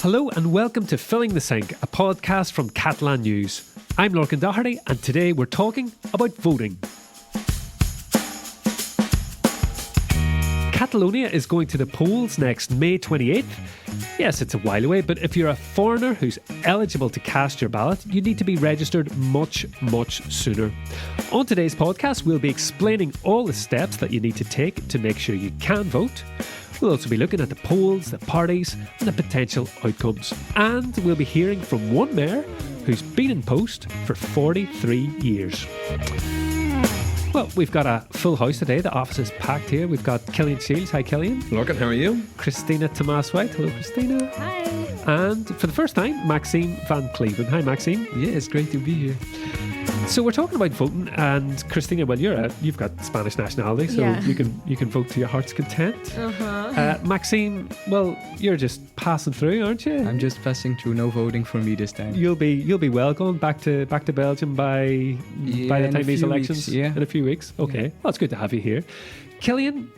Hello and welcome to Filling the Sink, a podcast from Catalan News. I'm Lorcan Doherty and today we're talking about voting. Catalonia is going to the polls next May 28th. Yes, it's a while away, but if you're a foreigner who's eligible to cast your ballot, you need to be registered much sooner. On today's podcast, we'll be explaining all the steps that you need to take to make sure you can vote. We'll also be looking at the polls, the parties, and the potential outcomes. And we'll be hearing from one mayor who's been in post for 43 years. Well, we've got a full house today. The office is packed here. We've got Cillian Shields. Hi, Cillian. Lorcan, how are you? Cristina Tomàs White. Hello, Cristina. Hi. And for the first time, Maxime Van Cleven. Hi, Maxime. Yeah, it's great to be here. So we're talking about voting, and Cristina, well, you've got Spanish nationality, so Yeah. you can vote to your heart's content. Maxime, well, you're just passing through, aren't you? I'm just passing through. No voting for me this time. You'll be well gone back to Belgium by the time these elections in a few weeks. Okay, well, it's good to have you here, Cillian.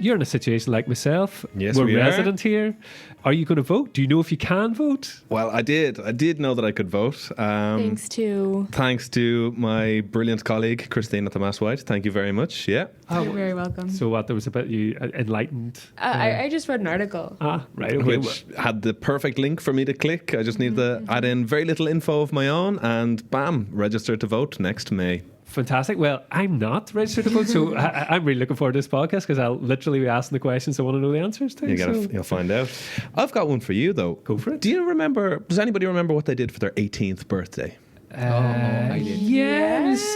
You're in a situation like myself. Yes, we're we resident here. Are you going to vote? Do you know if you can vote? Well, I did know that I could vote. Thanks to my brilliant colleague, Cristina Tomàs White. Thank you very much. Yeah. You're very welcome. So what, there was a bit you enlightened? I just read an article. Right. Okay. Which had the perfect link for me to click. I just needed to add in very little info of my own and bam, register to vote next May. Fantastic. Well, I'm not registered to vote, so I'm really looking forward to this podcast because I'll literally be asking the questions I want to know the answers to. You'll find out. I've got one for you, though. Go for it. Does anybody remember what they did for their 18th birthday? I did. Yes.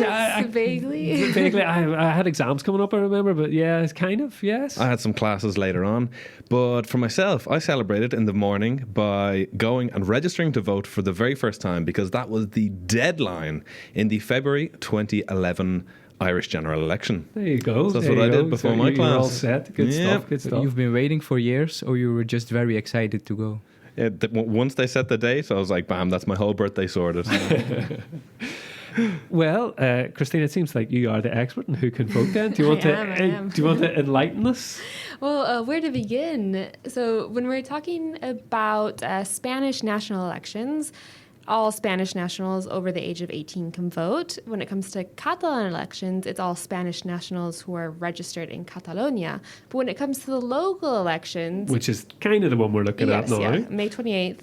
Vaguely. Vaguely. I had exams coming up, I remember, but yeah, it's kind of, yes. I had some classes later on. But for myself, I celebrated in the morning by going and registering to vote for the very first time because that was the deadline in the February 2011 Irish general election. There you go. So that's what I did before my class. You're all set. Good stuff. So you've been waiting for years, or you were just very excited to go? Yeah, once they set the date, I was like, bam, that's my whole birthday sorted. Well, Cristina, it seems like you are the expert in who can vote then. Do you want I am. Do you want to enlighten us? Well, where to begin? So when we're talking about Spanish national elections, all Spanish nationals over the age of 18 can vote. When it comes to Catalan elections, it's all Spanish nationals who are registered in Catalonia. But when it comes to the local elections... Which is kind of the one we're looking at now. Yeah, May 28th.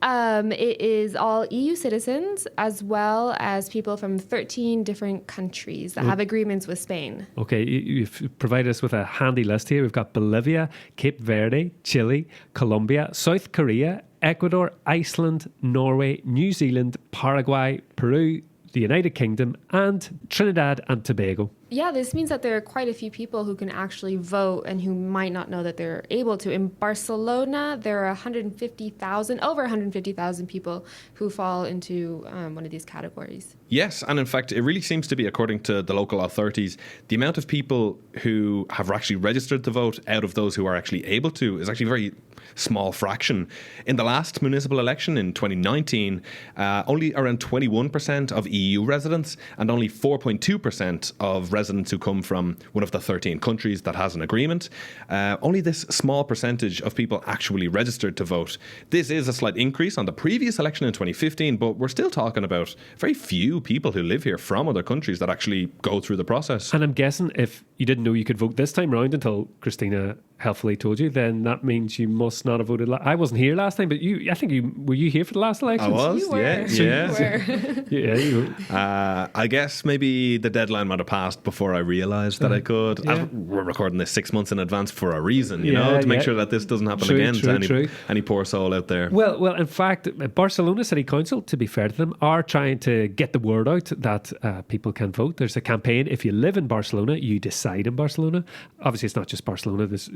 It is all EU citizens as well as people from 13 different countries that have agreements with Spain. Okay, you've provided us with a handy list here. We've got Bolivia, Cape Verde, Chile, Colombia, South Korea, Ecuador, Iceland, Norway, New Zealand, Paraguay, Peru, the United Kingdom, and Trinidad and Tobago. Yeah, this means that there are quite a few people who can actually vote and who might not know that they're able to. In Barcelona, there are over 150,000 people who fall into one of these categories. Yes, and in fact, it really seems to be, according to the local authorities, the amount of people who have actually registered to vote out of those who are actually able to is actually a very small fraction. In the last municipal election in 2019, only around 21% of EU residents and only 4.2% of residents who come from one of the 13 countries that has an agreement. Only this small percentage of people actually registered to vote. This is a slight increase on the previous election in 2015, but we're still talking about very few people who live here from other countries that actually go through the process. And I'm guessing if you didn't know you could vote this time around until Cristina helpfully told you, then that means you must not have voted. I wasn't here last time, but were you here for the last election? I was, You were. yeah. You were. I guess maybe the deadline might have passed before I realised that I could. Yeah. We're recording this 6 months in advance for a reason, to make sure that this doesn't happen again to any poor soul out there. Well, in fact, Barcelona City Council, to be fair to them, are trying to get the word out that people can vote. There's a campaign. If you live in Barcelona, you decide in Barcelona. Obviously, it's not just Barcelona. There's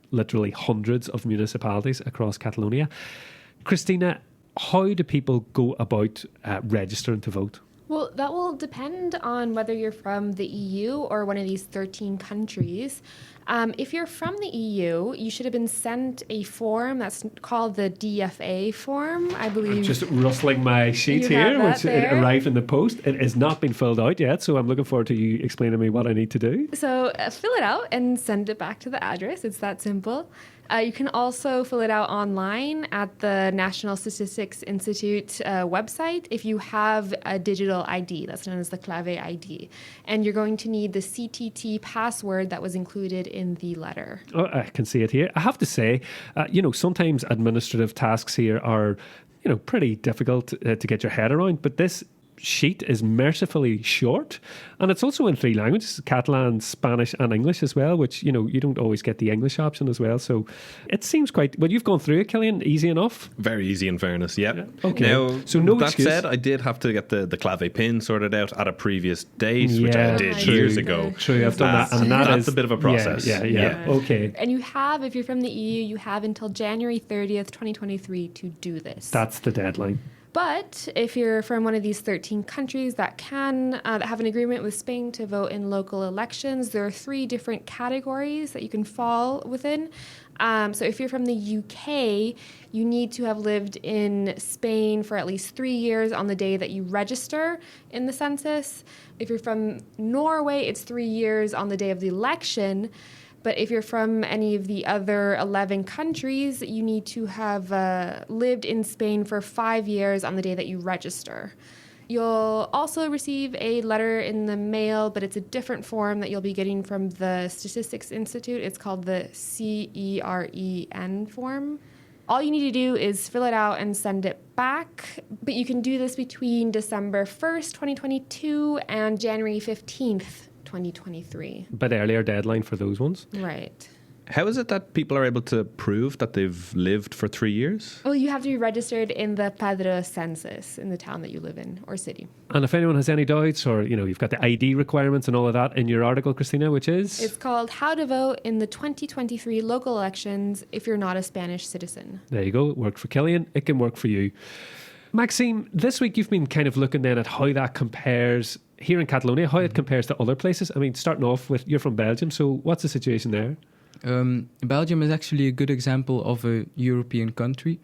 literally hundreds of municipalities across Catalonia. Cristina, how do people go about registering to vote? Well, that will depend on whether you're from the EU or one of these 13 countries. If you're from the EU, you should have been sent a form that's called the DFA form, I believe. I'm just rustling my sheet here, which it arrived in the post. It has not been filled out yet, so I'm looking forward to you explaining to me what I need to do. So fill it out and send it back to the address. It's that simple. You can also fill it out online at the National Statistics Institute website if you have a digital ID. That's known as the clave ID. And you're going to need the CTT password that was included in the letter. Oh, I can see it here. I have to say, sometimes administrative tasks here are, pretty difficult to get your head around, but this sheet is mercifully short, and it's also in 3 languages: Catalan, Spanish and English as well, which you don't always get the English option as well, so it seems quite well. You've gone through it, Cillian, easy enough. Very easy, in fairness. Yeah. Okay, now so no that excuse. said, I did have to get the clave pin sorted out at a previous date, which Yeah, I did true. years ago. True, I've done that, and that's is a bit of a process. Yeah. Okay, And you have, if you're from the EU, you have until January 30th, 2023 to do this. that's the deadline. But if you're from one of these 13 countries that have an agreement with Spain to vote in local elections, there are 3 different categories that you can fall within. So if you're from the UK, you need to have lived in Spain for at least 3 years on the day that you register in the census. If you're from Norway, it's 3 years on the day of the election. But if you're from any of the other 11 countries, you need to have lived in Spain for 5 years on the day that you register. You'll also receive a letter in the mail, but it's a different form that you'll be getting from the Statistics Institute. It's called the CEREN form. All you need to do is fill it out and send it back, but you can do this between December 1st, 2022 and January 15th, 2023. But earlier deadline for those ones. Right. How is it that people are able to prove that they've lived for 3 years? Well, you have to be registered in the Padre census in the town that you live in or city. And if anyone has any doubts, or you've got the ID requirements and all of that in your article, Cristina, which is It's called How to Vote in the 2023 Local Elections If You're Not a Spanish Citizen. there you go. It worked for Cillian. It can work for you. Maxime, this week you've been kind of looking then at how that compares here in Catalonia, how it compares to other places. I mean, starting off with, you're from Belgium, so what's the situation there? Belgium is actually a good example of a European country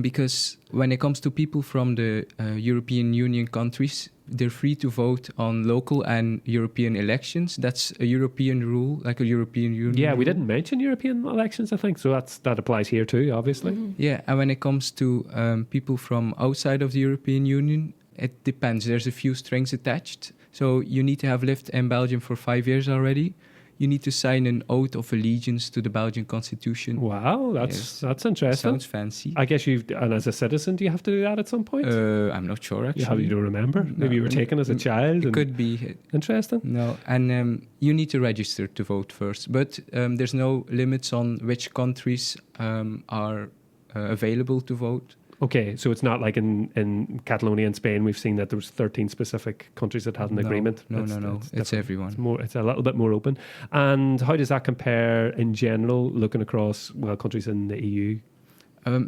because when it comes to people from the European Union countries, they're free to vote on local and European elections. That's a European rule, like a European Union Yeah, we rule. didn't mention European elections, I think, so that applies here too, obviously. Yeah, and when it comes to people from outside of the European Union, it depends. There's a few strings attached. So you need to have lived in Belgium for 5 years already. You need to sign an oath of allegiance to the Belgian constitution. Wow, that's interesting. Sounds fancy. I guess and as a citizen, do you have to do that at some point? I'm not sure, actually. You don't remember? Maybe you were taken as a child? It could be. Interesting. No, and you need to register to vote first. But there's no limits on which countries are available to vote. Okay, so it's not like in Catalonia and Spain, we've seen that there was 13 specific countries that had an agreement. No. It's different. everyone. It's a little bit more open. And how does that compare in general, looking across, countries in the EU?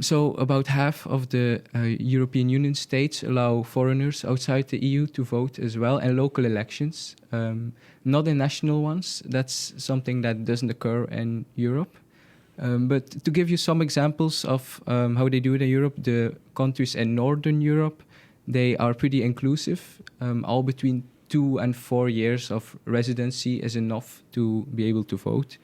So about half of the European Union states allow foreigners outside the EU to vote as well, and local elections, not in national ones. That's something that doesn't occur in Europe. But to give you some examples of how they do it in Europe, the countries in Northern Europe, they are pretty inclusive. All between 2 and 4 years of residency is enough to be able to vote.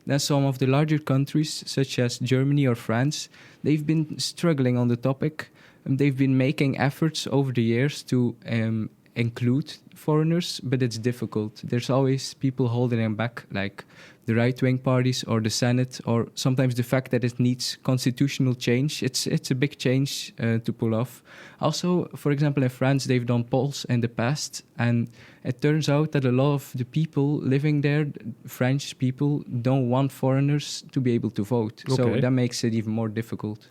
Then some of the larger countries, such as Germany or France, they've been struggling on the topic. They've been making efforts over the years to include foreigners, but it's difficult. There's always people holding them back, like the right-wing parties or the Senate, or sometimes the fact that it needs constitutional change. It's a big change to pull off. Also, for example, in France, they've done polls in the past, and it turns out that a lot of the people living there, French people, don't want foreigners to be able to vote. Okay. So that makes it even more difficult.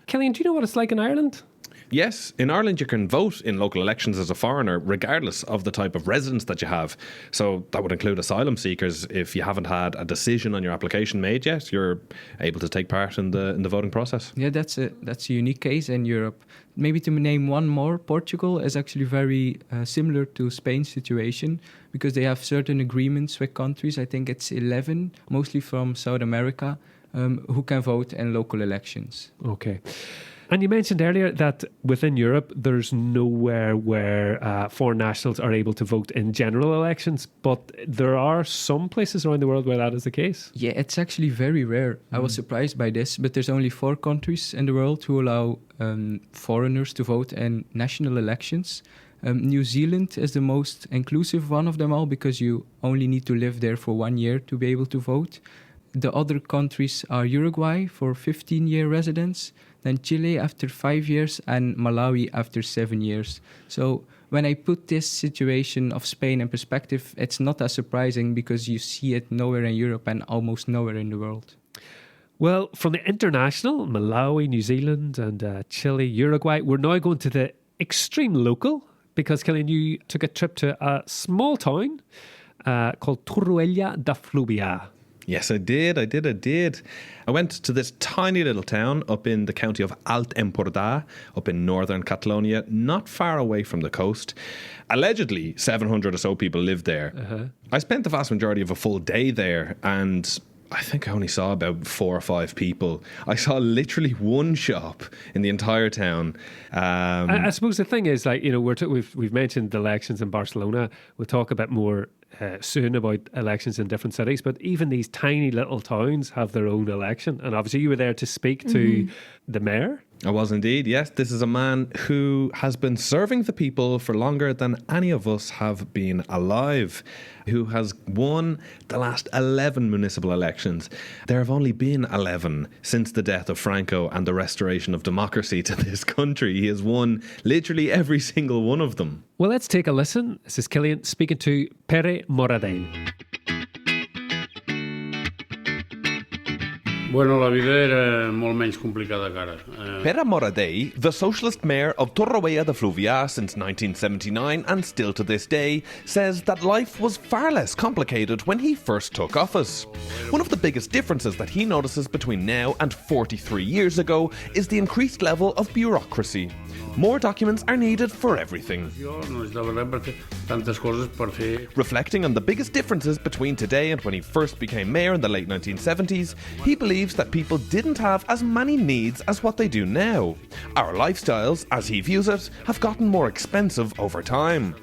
Cillian, do you know what it's like in Ireland? Yes, in Ireland you can vote in local elections as a foreigner regardless of the type of residence that you have. So that would include asylum seekers. If you haven't had a decision on your application made yet, you're able to take part in the voting process. Yeah, that's a unique case in Europe. Maybe to name one more, Portugal is actually very similar to Spain's situation because they have certain agreements with countries. I think it's 11, mostly from South America, who can vote in local elections. Okay. And you mentioned earlier that within Europe, there's nowhere where foreign nationals are able to vote in general elections, but there are some places around the world where that is the case. Yeah, it's actually very rare. I was surprised by this, but there's only 4 countries in the world who allow foreigners to vote in national elections. New Zealand is the most inclusive one of them all because you only need to live there for 1 year to be able to vote. The other countries are Uruguay for 15-year residents, then Chile after 5 years, and Malawi after 7 years. So when I put this situation of Spain in perspective, it's not as surprising because you see it nowhere in Europe and almost nowhere in the world. Well, from the international, Malawi, New Zealand and Chile, Uruguay, we're now going to the extreme local because, Cillian, you took a trip to a small town called Torroella de Fluvià. Yes, I did. I went to this tiny little town up in the county of Alt Empordà, up in northern Catalonia, not far away from the coast. Allegedly, 700 or so people lived there. I spent the vast majority of a full day there, and I think I only saw about 4 or 5 people. I saw literally one shop in the entire town. I suppose the thing is, like, you know, we've mentioned the elections in Barcelona. We'll talk a bit more soon about elections in different cities, but even these tiny little towns have their own election. And obviously you were there to speak to the mayor. I was indeed, yes. This is a man who has been serving the people for longer than any of us have been alive, who has won the last 11 municipal elections. There have only been 11 since the death of Franco and the restoration of democracy to this country. He has won literally every single one of them. Well, let's take a listen. This is Cillian speaking to Pere Moradell. Bueno, la vida era molt menys complicada que ara. Pere Moradell, the socialist mayor of Torroella de Fluvià since 1979 and still to this day, says that life was far less complicated when he first took office. One of the biggest differences that he notices between now and 43 years ago is the increased level of bureaucracy. More documents are needed for everything. Reflecting on the biggest differences between today and when he first became mayor in the late 1970s, he believes that people didn't have as many needs as what they do now. Our lifestyles, as he views it, have gotten more expensive over time.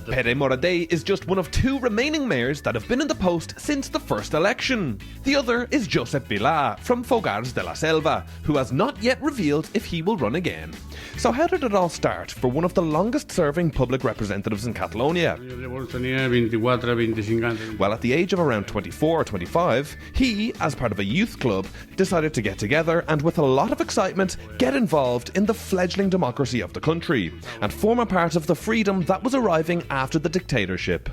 Pere Moradell is just one of 2 remaining mayors that have been in the post since the first election. The other is Josep Vilà from Fogars de la Selva, who has not yet revealed if he will run again. So how did it all start for one of the longest serving public representatives in Catalonia? Well, at the age of around 24 or 25, he, as part of a youth club, decided to get together and with a lot of excitement get involved in the fledgling democracy of the country and form a part of the freedom that was arriving after the dictatorship.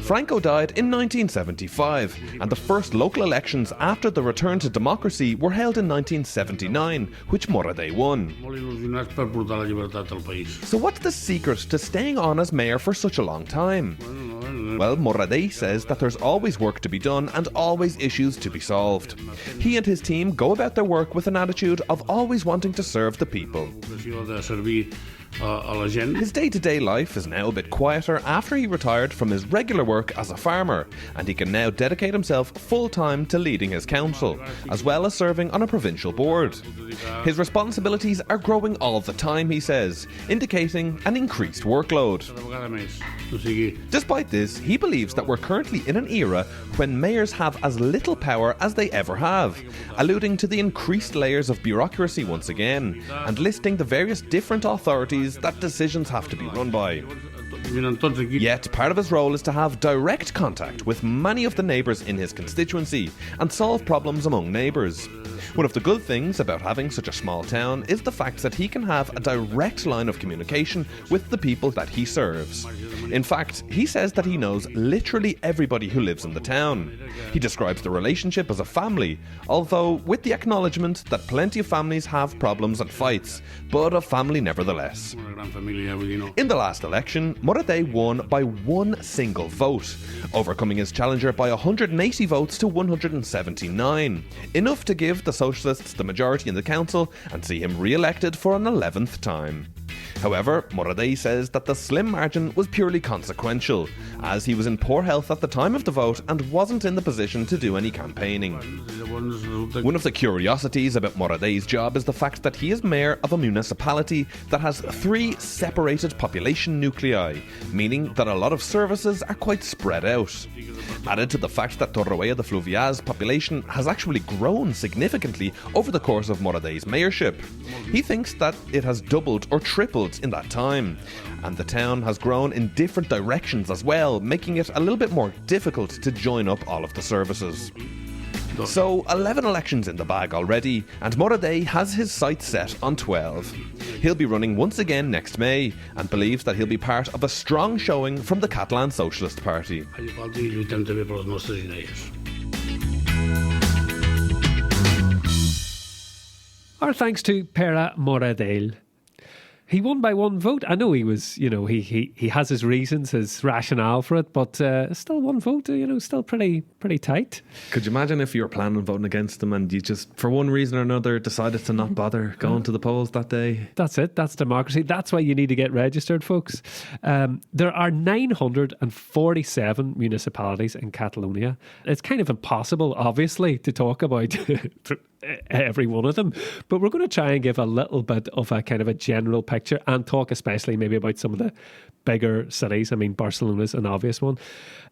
Franco died in 1975, and the first local elections after the return to democracy were held in 1979, which Moradell won. So what's the secret to staying on as mayor for such a long time? Well, Moradell says that there's always work to be done and always issues to be solved. He and his team go about their work with an attitude of always wanting to serve the people. His day-to-day life is now a bit quieter after he retired from his regular work as a farmer, and he can now dedicate himself full-time to leading his council, as well as serving on a provincial board. His responsibilities are growing all the time, he says, indicating an increased workload. Despite this, he believes that we're currently in an era when mayors have as little power as they ever have, alluding to the increased layers of bureaucracy once again, and listing the various different authorities that decisions have to be run by. Yet, part of his role is to have direct contact with many of the neighbours in his constituency and solve problems among neighbours. One of the good things about having such a small town is the fact that he can have a direct line of communication with the people that he serves. In fact, he says that he knows literally everybody who lives in the town. He describes the relationship as a family, although with the acknowledgement that plenty of families have problems and fights, but a family nevertheless. In the last election, Moradell won by 1 single vote, overcoming his challenger by 180 votes to 179, enough to give the Socialists the majority in the council and see him re-elected for an 11th time. However, Moradell says that the slim margin was purely consequential, as he was in poor health at the time of the vote and wasn't in the position to do any campaigning. One of the curiosities about Moradell's job is the fact that he is mayor of a municipality that has 3 separated population nuclei, meaning that a lot of services are quite spread out. Added to the fact that Torroella de Fluvià's population has actually grown significantly over the course of Moradell's mayorship. He thinks that it has doubled or tripled in that time, and the town has grown in different directions as well, making it a little bit more difficult to join up all of the services. So 11 elections in the bag already, and Moradell has his sights set on 12. He'll be running once again next May, and believes that he'll be part of a strong showing from the Catalan Socialist Party. Our thanks to Pere Moradell. He won by 1 vote. I know he was, he has his reasons, his rationale for it, but still 1 vote, still pretty tight. Could you imagine if you were planning on voting against him and you just, for one reason or another, decided to not bother going to the polls that day? That's it. That's democracy. That's why you need to get registered, folks. There are 947 municipalities in Catalonia. It's kind of impossible, obviously, to talk about every one of them, but we're going to try and give a little bit of a kind of a general picture and talk especially maybe about some of the bigger cities. I mean, Barcelona's an obvious one.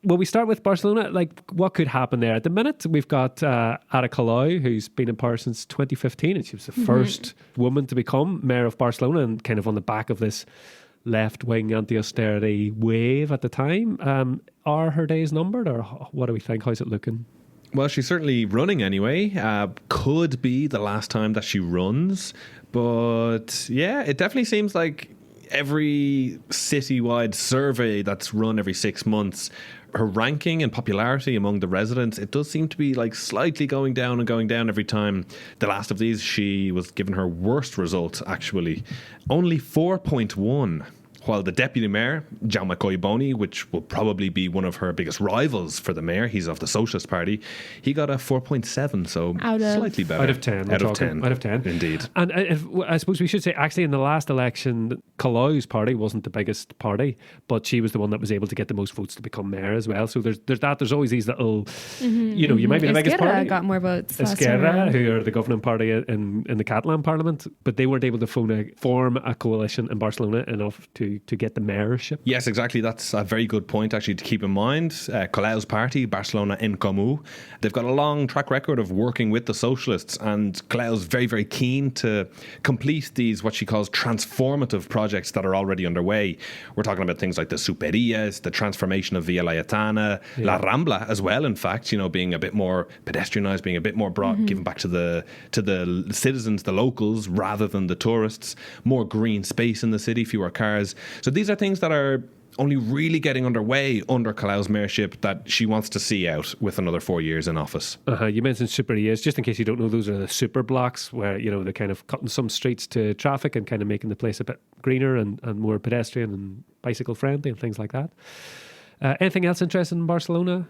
Well, we start with Barcelona. Like, what could happen there? At the minute, we've got Ada Colau, who's been in power since 2015, and she was the first woman to become mayor of Barcelona, and kind of on the back of this left-wing anti-austerity wave at the time. Are her days numbered, or what do we think? How's it looking? Well, she's certainly running anyway. Could be the last time that she runs. But yeah, it definitely seems like every citywide survey that's run every 6 months, her ranking and popularity among the residents, it does seem to be like slightly going down every time. The last of these, she was given her worst result, actually. Only 4.1. While the deputy mayor, Jaume Collboni, which will probably be one of her biggest rivals for the mayor, he's of the Socialist Party, he got a 4.7, so slightly better. Out of 10. Out of 10. Out of 10. Indeed. And I suppose we should say, actually, in the last election, Colau's party wasn't the biggest party, but she was the one that was able to get the most votes to become mayor as well. So there's that. There's always these little, you might be the biggest party. Got more votes. Esquerra, who are the governing party in the Catalan parliament, but they weren't able to form a coalition in Barcelona enough to get the mayorship. Yes, exactly. That's a very good point, actually, to keep in mind. Colau's party, Barcelona en Comú, they've got a long track record of working with the socialists, and Colau's very, very keen to complete these, what she calls transformative projects that are already underway. We're talking about things like the Superias, the transformation of Via Laietana, La Rambla as well, in fact, being a bit more pedestrianised, being a bit more brought, given back to the citizens, the locals, rather than the tourists. More green space in the city, fewer cars. So these are things that are only really getting underway under Colau's mayorship that she wants to see out with another 4 years in office. You mentioned Superias. Just in case you don't know, those are the super blocks where, they're kind of cutting some streets to traffic and kind of making the place a bit greener and more pedestrian and bicycle friendly and things like that. Anything else interesting in Barcelona?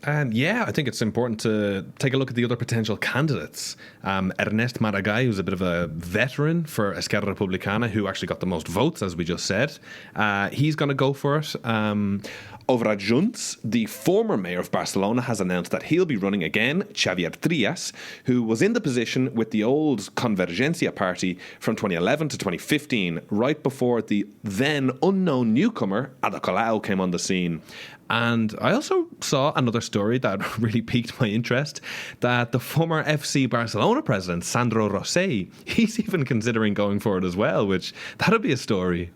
I think it's important to take a look at the other potential candidates. Ernest Maragall, who's a bit of a veteran for Esquerra Republicana, who actually got the most votes, as we just said. He's going to go for it. Over at Junts, the former mayor of Barcelona has announced that he'll be running again, Xavier Trias, who was in the position with the old Convergencia party from 2011 to 2015, right before the then unknown newcomer, Ada Colau, came on the scene. And I also saw another story that really piqued my interest, that the former FC Barcelona president, Sandro Rosell, he's even considering going for it as well, which that'll be a story.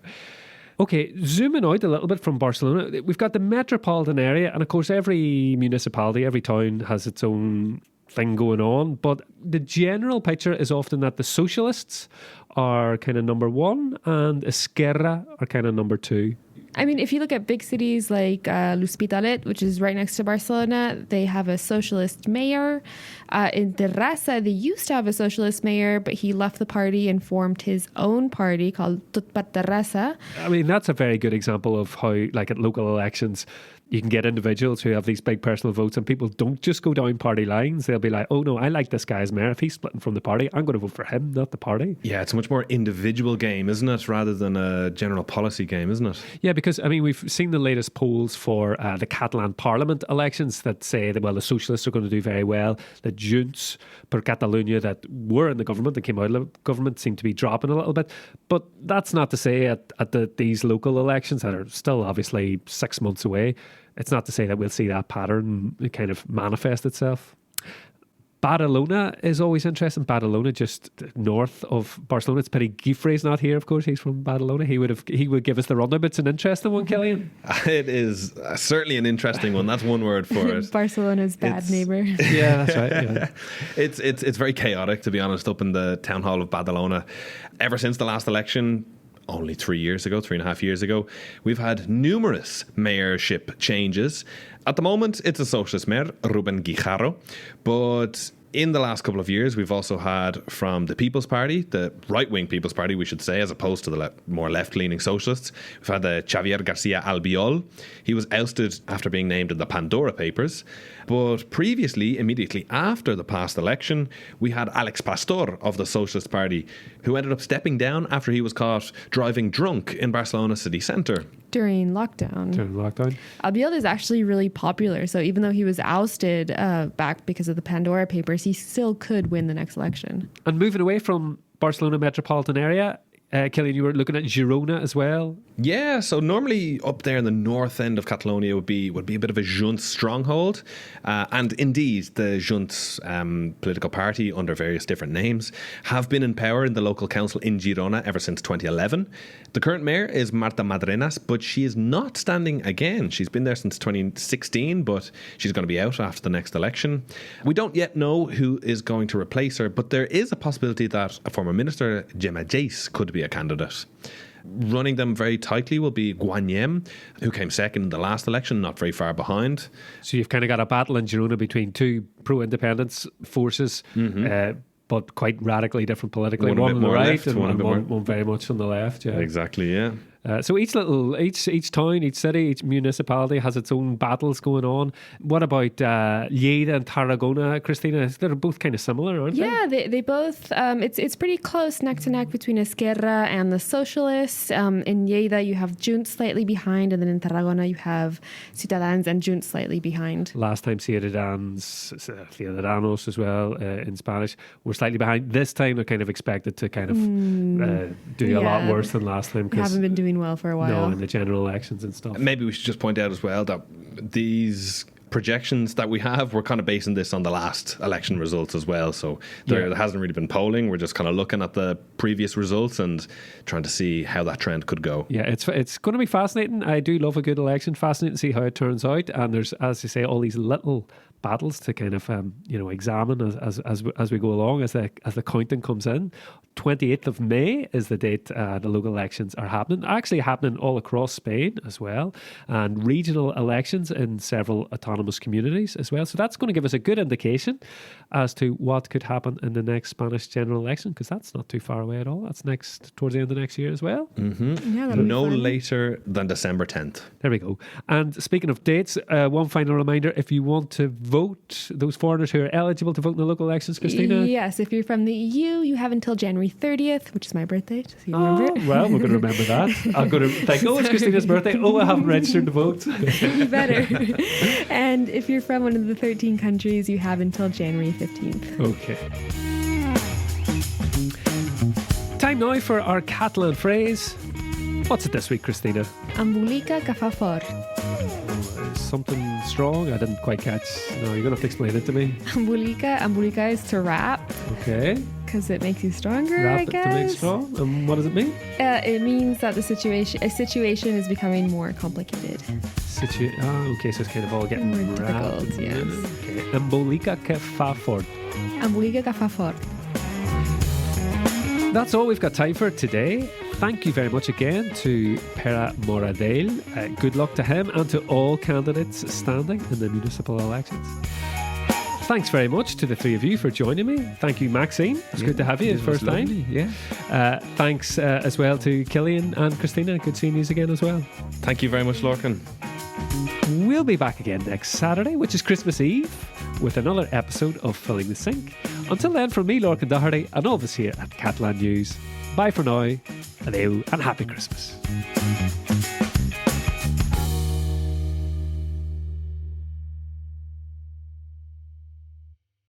Okay, zooming out a little bit from Barcelona, we've got the metropolitan area, and of course every municipality, every town has its own thing going on, but the general picture is often that the socialists are kind of number one and Esquerra are kind of number two. I mean, if you look at big cities like L'Hospitalet, which is right next to Barcelona, they have a socialist mayor. In Terrassa, they used to have a socialist mayor, but he left the party and formed his own party called Tot per Terrassa. I mean, that's a very good example of how, like at local elections, you can get individuals who have these big personal votes, and people don't just go down party lines. They'll be like, oh no, I like this guy as mayor. If he's splitting from the party, I'm going to vote for him, not the party. Yeah, it's a much more individual game, isn't it, rather than a general policy game, isn't it? Yeah, because I mean, we've seen the latest polls for the Catalan Parliament elections that say that, well, the socialists are going to do very well. The Junts per Catalonia that were in the government, that came out of the government, seem to be dropping a little bit. But that's not to say at these local elections that are still obviously 6 months away, it's not to say that we'll see that pattern kind of manifest itself. Badalona is always interesting. Badalona, just north of Barcelona. It's pity Guifrey's not here, of course. He's from Badalona. He would give us the rundown, but it's an interesting one, Cillian. It is certainly an interesting one. That's one word for it. Barcelona's bad neighbour. Yeah, that's right. Yeah. It's very chaotic, to be honest, up in the town hall of Badalona. Ever since the last election, only 3.5 years ago, we've had numerous mayorship changes. At the moment, it's a socialist mayor, Ruben Guijarro, but in the last couple of years, we've also had from the People's Party, the right-wing People's Party, we should say, as opposed to the more left-leaning socialists. We've had the Xavier Garcia Albiol. He was ousted after being named in the Pandora Papers. But previously, immediately after the past election, we had Alex Pastor of the Socialist Party, who ended up stepping down after he was caught driving drunk in Barcelona city centre. During lockdown. Albiol is actually really popular. So even though he was ousted back because of the Pandora Papers, he still could win the next election. And moving away from Barcelona metropolitan area, Cillian, you were looking at Girona as well. Yeah, so normally up there in the north end of Catalonia would be a bit of a Junts stronghold. And indeed, the Junts political party, under various different names, have been in power in the local council in Girona ever since 2011. The current mayor is Marta Madrenas, but she is not standing again. She's been there since 2016, but she's going to be out after the next election. We don't yet know who is going to replace her, but there is a possibility that a former minister, Gemma Jace, could be a candidate. Running them very tightly will be Guanyem, who came second in the last election, not very far behind. So you've kind of got a battle in Girona between two pro-independence forces, but quite radically different politically. One on the right left, and one very much on the left. Yeah, exactly. Yeah. So each town, each city, each municipality has its own battles going on. What about Lleida and Tarragona, Cristina? They're both kind of similar, aren't they? Yeah, they both. It's pretty close, neck to neck, between Esquerra and the Socialists. In Lleida, you have Junts slightly behind, and then in Tarragona, you have Ciutadans and Junts slightly behind. Last time, Ciudadanos as well in Spanish were slightly behind. This time, they're kind of expected to kind of do a lot worse than last time. They haven't been doing well for a while. No, in the general elections and stuff. Maybe we should just point out as well that these projections that we have, we're kind of basing this on the last election results as well. So there hasn't really been polling. We're just kind of looking at the previous results and trying to see how that trend could go. Yeah, it's going to be fascinating. I do love a good election. Fascinating to see how it turns out. And there's, as you say, all these little battles to kind of examine as we go along, as the counting comes in. 28th of May is the date the local elections are actually happening all across Spain as well, and regional elections in several autonomous communities as well. So that's going to give us a good indication as to what could happen in the next Spanish general election, because that's not too far away at all. That's towards the end of next year as well. Mm-hmm. Yeah, no later than December 10th. There we go. And speaking of dates, one final reminder, if you want to vote, those foreigners who are eligible to vote in the local elections, Cristina? Yes, if you're from the EU, you have until January 30th, which is my birthday, so you remember it. Well, we're going to remember that. I'm going to think, it's Christina's birthday. I haven't registered to vote. You better. And if you're from one of the 13 countries, you have until January 15th. Okay. Time now for our Catalan phrase. What's it this week, Cristina? Embolica que fa fort. Something strong? I didn't quite catch. No, you're going to have to explain it to me. Embolica is to rap. Okay. Because it makes you stronger, I guess. To make strong? And what does it mean? It means that a situation is becoming more complicated. Okay, so it's kind of all getting more difficult, yes. Okay. Embolica que fa fort. Embolica que fa fort. That's all we've got time for today. Thank you very much again to Pere Moradell. Good luck to him and to all candidates standing in the municipal elections. Thanks very much to the three of you for joining me. Thank you, Maxime. It's good to have you first time. Yeah. Thanks as well to Cillian and Cristina. Good seeing you again as well. Thank you very much, Lorcan. We'll be back again next Saturday, which is Christmas Eve, with another episode of Filling the Sink. Until then, from me, Lorcan Doherty, and all of us here at Catalan News, bye for now, adieu, and happy Christmas.